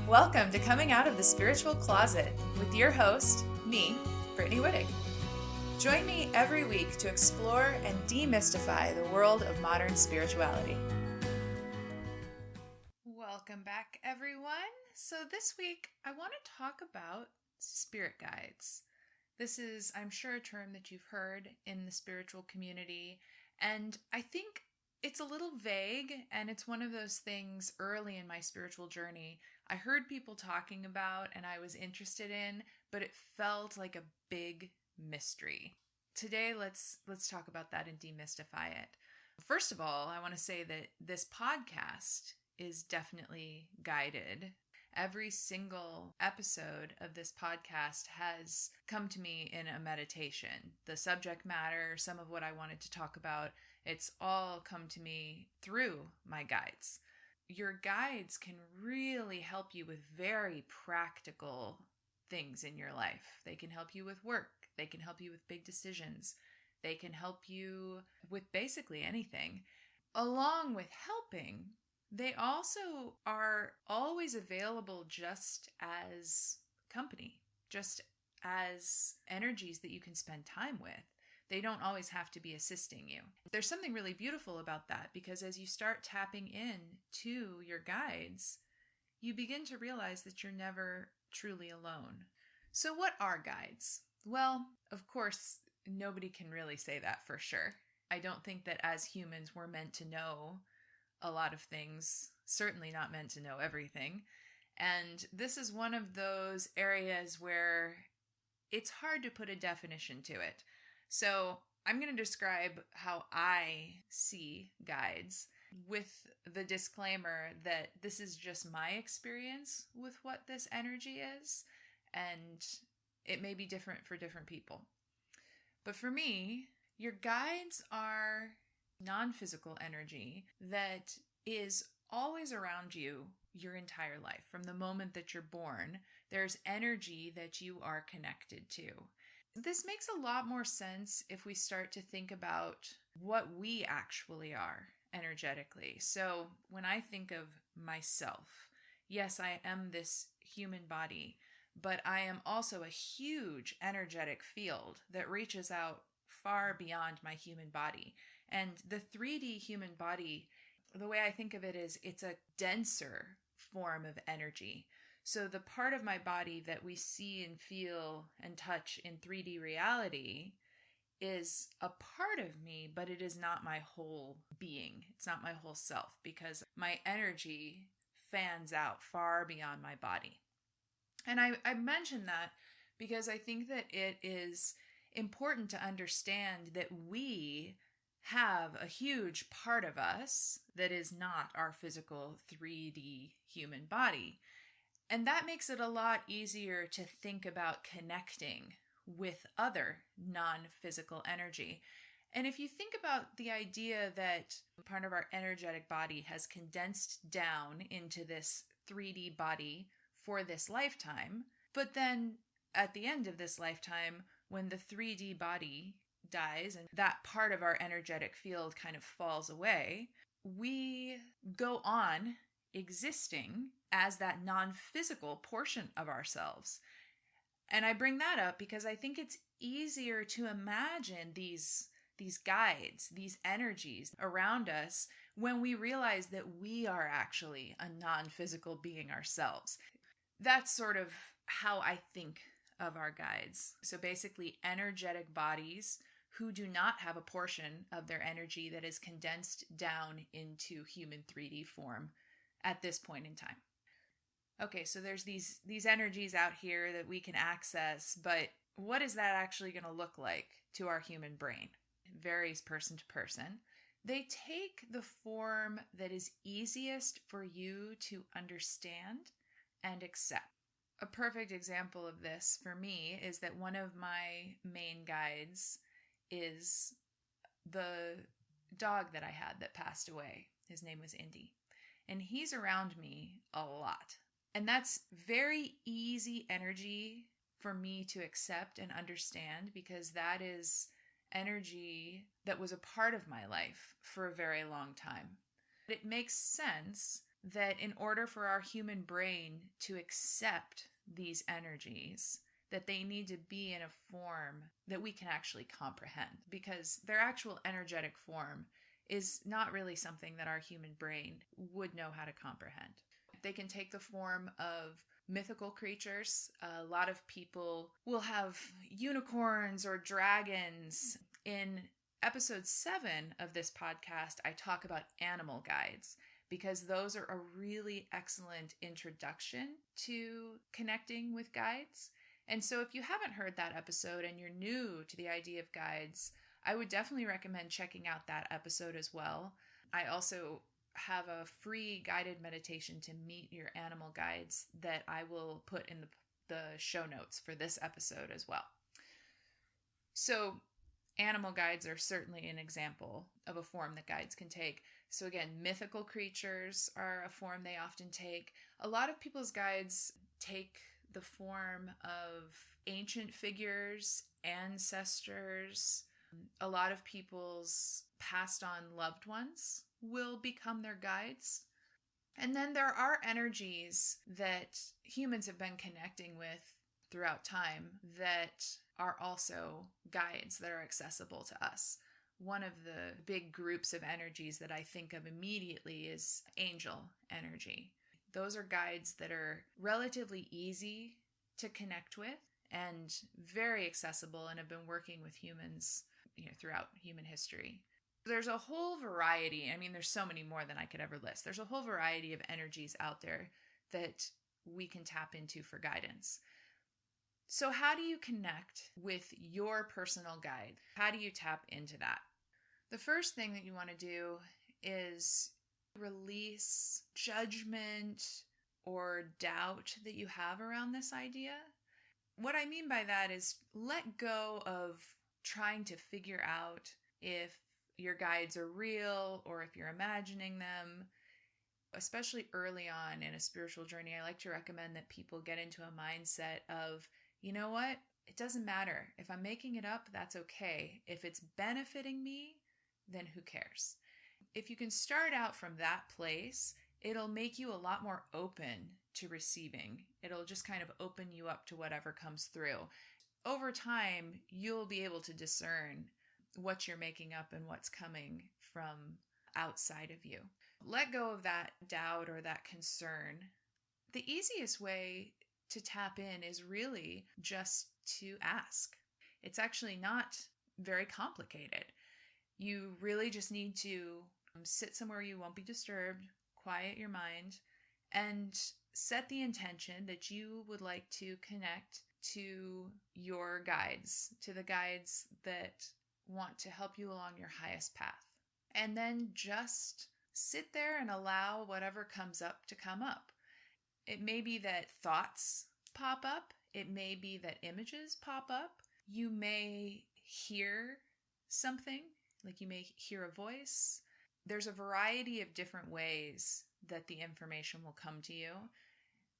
Welcome to Coming Out of the Spiritual Closet with your host, me, Brittany Wittig. Join me every week to explore and demystify the world of modern spirituality. Welcome back, everyone. So this week, I want to talk about spirit guides. This is, I'm sure, a term that you've heard in the spiritual community, and I think it's a little vague, and it's one of those things early in my spiritual journey I heard people talking about and I was interested in, but it felt like a big mystery. Today, let's talk about that and demystify it. First of all, I want to say that this podcast is definitely guided. Every single episode of this podcast has come to me in a meditation. The subject matter, some of what I wanted to talk about, it's all come to me through my guides. Your guides can really help you with very practical things in your life. They can help you with work. They can help you with big decisions. They can help you with basically anything. Along with helping, they also are always available just as company, just as energies that you can spend time with. They don't always have to be assisting you. There's something really beautiful about that because as you start tapping in to your guides, you begin to realize that you're never truly alone. So what are guides? Well, of course, nobody can really say that for sure. I don't think that as humans we're meant to know a lot of things, certainly not meant to know everything. And this is one of those areas where it's hard to put a definition to it. So I'm going to describe how I see guides with the disclaimer that this is just my experience with what this energy is, and it may be different for different people. But for me, your guides are non-physical energy that is always around you your entire life. From the moment that you're born, there's energy that you are connected to. This makes a lot more sense if we start to think about what we actually are energetically. So when I think of myself, yes, I am this human body, but I am also a huge energetic field that reaches out far beyond my human body. And the 3D human body, the way I think of it is it's a denser form of energy. So the part of my body that we see and feel and touch in 3D reality is a part of me, but it is not my whole being. It's not my whole self because my energy fans out far beyond my body. And I mention that because I think that it is important to understand that we have a huge part of us that is not our physical 3D human body. And that makes it a lot easier to think about connecting with other non-physical energy. And if you think about the idea that part of our energetic body has condensed down into this 3D body for this lifetime, but then at the end of this lifetime, when the 3D body dies and that part of our energetic field kind of falls away, we go on existing as that non-physical portion of ourselves. And I bring that up because I think it's easier to imagine these guides, these energies around us when we realize that we are actually a non-physical being ourselves. That's sort of how I think of our guides. So basically energetic bodies who do not have a portion of their energy that is condensed down into human 3D form at this point in time. Okay, so there's these energies out here that we can access, but what is that actually going to look like to our human brain? It varies person to person. They take the form that is easiest for you to understand and accept. A perfect example of this for me is that one of my main guides is the dog that I had that passed away. His name was Indy. And he's around me a lot. And that's very easy energy for me to accept and understand because that is energy that was a part of my life for a very long time. It makes sense that in order for our human brain to accept these energies, that they need to be in a form that we can actually comprehend, because their actual energetic form is not really something that our human brain would know how to comprehend. They can take the form of mythical creatures. A lot of people will have unicorns or dragons. In episode 7 of this podcast, I talk about animal guides, because those are a really excellent introduction to connecting with guides. And so if you haven't heard that episode and you're new to the idea of guides, I would definitely recommend checking out that episode as well. I also have a free guided meditation to meet your animal guides that I will put in the show notes for this episode as well. So animal guides are certainly an example of a form that guides can take. So again, mythical creatures are a form they often take. A lot of people's guides take the form of ancient figures, ancestors. A lot of people's passed on loved ones will become their guides. And then there are energies that humans have been connecting with throughout time that are also guides that are accessible to us. One of the big groups of energies that I think of immediately is angel energy. Those are guides that are relatively easy to connect with and very accessible and have been working with humans, throughout human history. There's a whole variety. I mean, there's so many more than I could ever list. There's a whole variety of energies out there that we can tap into for guidance. So how do you connect with your personal guide? How do you tap into that? The first thing that you want to do is release judgment or doubt that you have around this idea. What I mean by that is let go of trying to figure out if your guides are real or if you're imagining them. Especially early on in a spiritual journey, I like to recommend that people get into a mindset of, you know what? It doesn't matter. If I'm making it up, that's okay. If it's benefiting me, then who cares? If you can start out from that place, it'll make you a lot more open to receiving. It'll just kind of open you up to whatever comes through. Over time, you'll be able to discern what you're making up and what's coming from outside of you. Let go of that doubt or that concern. The easiest way to tap in is really just to ask. It's actually not very complicated. You really just need to sit somewhere you won't be disturbed, quiet your mind, and set the intention that you would like to connect to your guides, to the guides that want to help you along your highest path. And then just sit there and allow whatever comes up to come up. It may be that thoughts pop up. It may be that images pop up. You may hear something, like you may hear a voice. There's a variety of different ways that the information will come to you.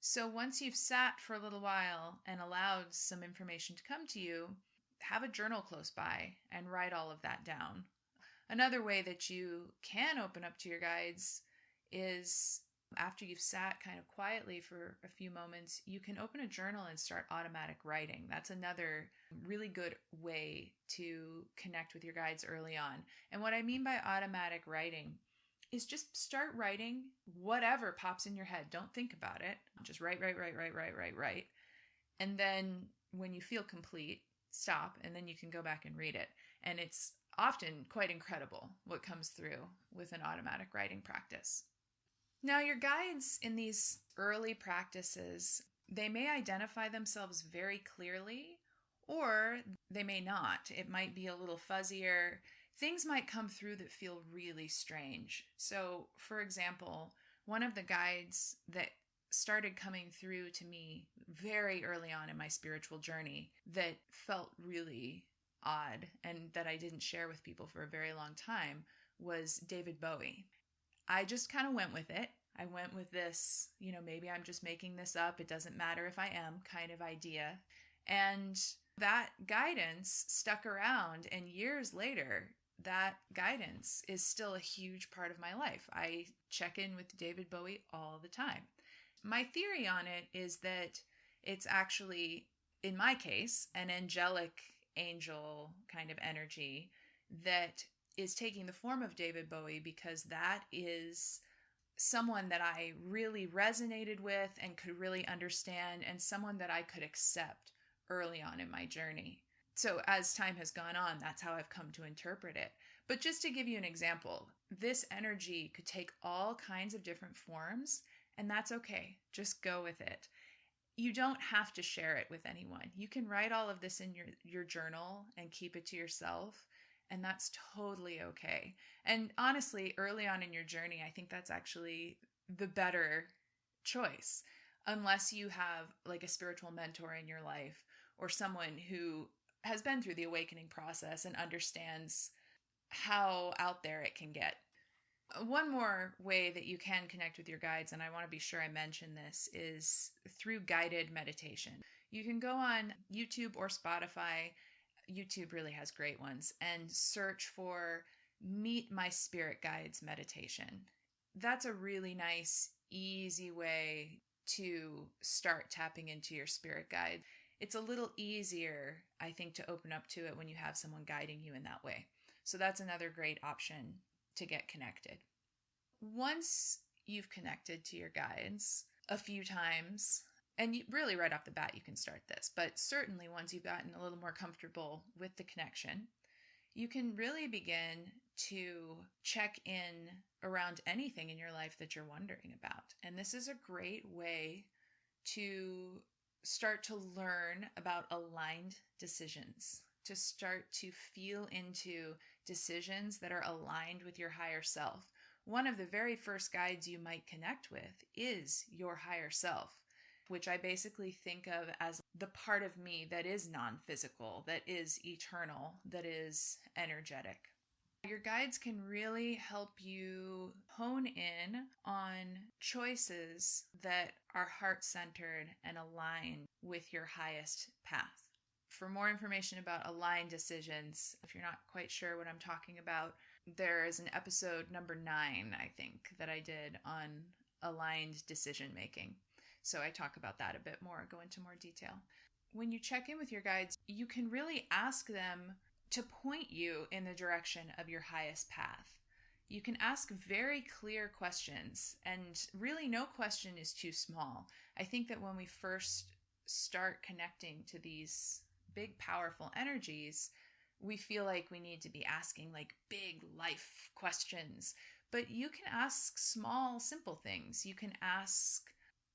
So once you've sat for a little while and allowed some information to come to you, have a journal close by and write all of that down. Another way that you can open up to your guides is after you've sat kind of quietly for a few moments, you can open a journal and start automatic writing. That's another really good way to connect with your guides early on. And what I mean by automatic writing is just start writing whatever pops in your head. Don't think about it. Just write. And then when you feel complete, stop, and then you can go back and read it. And it's often quite incredible what comes through with an automatic writing practice. Now, your guides in these early practices, they may identify themselves very clearly, or they may not. It might be a little fuzzier. Things might come through that feel really strange. So, for example, one of the guides that started coming through to me very early on in my spiritual journey that felt really odd and that I didn't share with people for a very long time was David Bowie. I just kind of went with it. I went with this, maybe I'm just making this up. It doesn't matter if I am kind of idea. And that guidance stuck around, and years later, that guidance is still a huge part of my life. I check in with David Bowie all the time. My theory on it is that it's actually, in my case, an angelic angel kind of energy that is taking the form of David Bowie, because that is someone that I really resonated with and could really understand, and someone that I could accept early on in my journey. So as time has gone on, that's how I've come to interpret it. But just to give you an example, this energy could take all kinds of different forms, and that's okay. Just go with it. You don't have to share it with anyone. You can write all of this in your journal and keep it to yourself, and that's totally okay. And honestly, early on in your journey, I think that's actually the better choice, unless you have like a spiritual mentor in your life or someone who has been through the awakening process and understands how out there it can get. One more way that you can connect with your guides, and I want to be sure I mention this, is through guided meditation. You can go on YouTube or Spotify. YouTube really has great ones, and search for Meet My Spirit Guides meditation. That's a really nice, easy way to start tapping into your spirit guide. It's a little easier, I think, to open up to it when you have someone guiding you in that way. So that's another great option to get connected. Once you've connected to your guides a few times, and really right off the bat you can start this, but certainly once you've gotten a little more comfortable with the connection, you can really begin to check in around anything in your life that you're wondering about. And this is a great way to start to learn about aligned decisions, to start to feel into decisions that are aligned with your higher self. One of the very first guides you might connect with is your higher self, which I basically think of as the part of me that is non-physical, that is eternal, that is energetic. Your guides can really help you hone in on choices that are heart-centered and aligned with your highest path. For more information about aligned decisions, if you're not quite sure what I'm talking about, there is an episode number 9, I think, that I did on aligned decision making. So I talk about that a bit more, go into more detail. When you check in with your guides, you can really ask them to point you in the direction of your highest path. You can ask very clear questions, and really no question is too small. I think that when we first start connecting to these big, powerful energies, we feel like we need to be asking like big life questions. But you can ask small, simple things. You can ask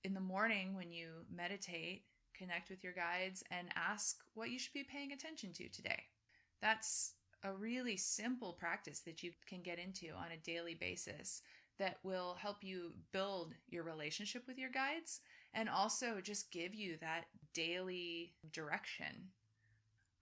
in the morning when you meditate, connect with your guides, and ask what you should be paying attention to today. That's a really simple practice that you can get into on a daily basis that will help you build your relationship with your guides and also just give you that daily direction.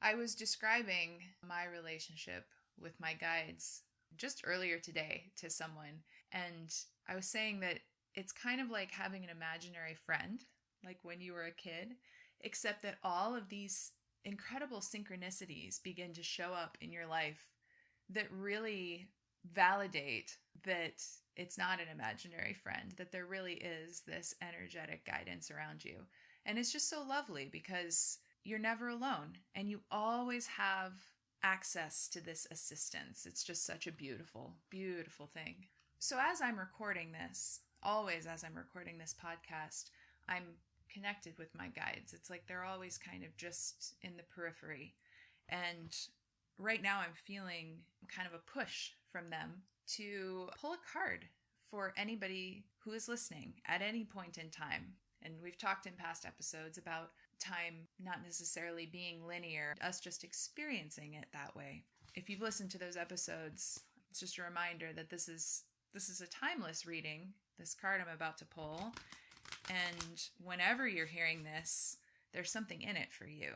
I was describing my relationship with my guides just earlier today to someone, and I was saying that it's kind of like having an imaginary friend, like when you were a kid, except that all of these incredible synchronicities begin to show up in your life that really validate that it's not an imaginary friend, that there really is this energetic guidance around you. And it's just so lovely because you're never alone and you always have access to this assistance. It's just such a beautiful, beautiful thing. So as I'm recording this, always as I'm recording this podcast, I'm connected with my guides. It's like they're always kind of just in the periphery. And right now I'm feeling kind of a push from them to pull a card for anybody who is listening at any point in time. And we've talked in past episodes about time not necessarily being linear, us just experiencing it that way. If you've listened to those episodes, it's just a reminder that this is a timeless reading, this card I'm about to pull. And whenever you're hearing this, there's something in it for you.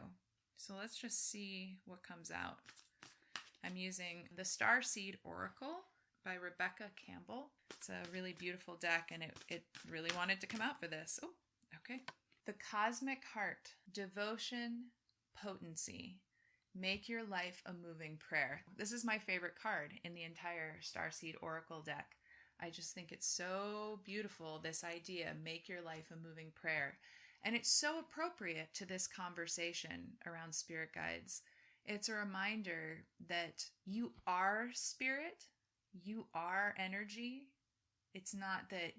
So let's just see what comes out. I'm using the Starseed Oracle by Rebecca Campbell. It's a really beautiful deck, and it really wanted to come out for this. Oh, okay. The Cosmic Heart, Devotion, Potency. Make your life a moving prayer. This is my favorite card in the entire Starseed Oracle deck. I just think it's so beautiful, this idea, make your life a moving prayer. And it's so appropriate to this conversation around spirit guides. It's a reminder that you are spirit, you are energy. It's not that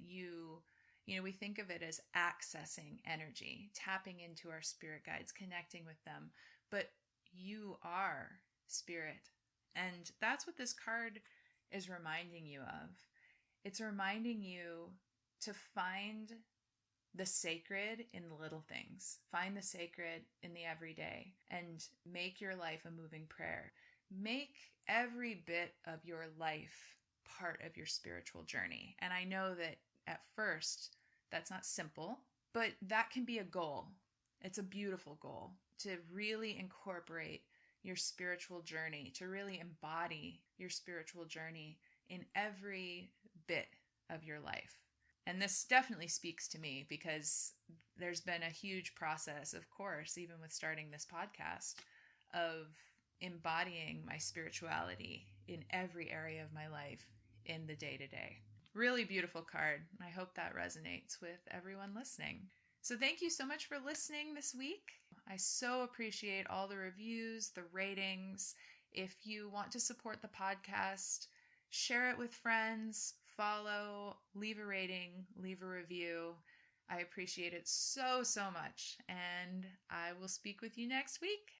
we think of it as accessing energy, tapping into our spirit guides, connecting with them, but you are spirit. And that's what this card is reminding you of. It's reminding you to find the sacred in the little things. Find the sacred in the everyday and make your life a moving prayer. Make every bit of your life part of your spiritual journey. And I know that at first that's not simple, but that can be a goal. It's a beautiful goal to really incorporate your spiritual journey, to really embody your spiritual journey in every bit of your life. And this definitely speaks to me because there's been a huge process, of course, even with starting this podcast, of embodying my spirituality in every area of my life in the day-to-day. Really beautiful card. I hope that resonates with everyone listening. So thank you so much for listening this week. I so appreciate all the reviews, the ratings. If you want to support the podcast, share it with friends, follow, leave a rating, leave a review. I appreciate it so, so much. And I will speak with you next week.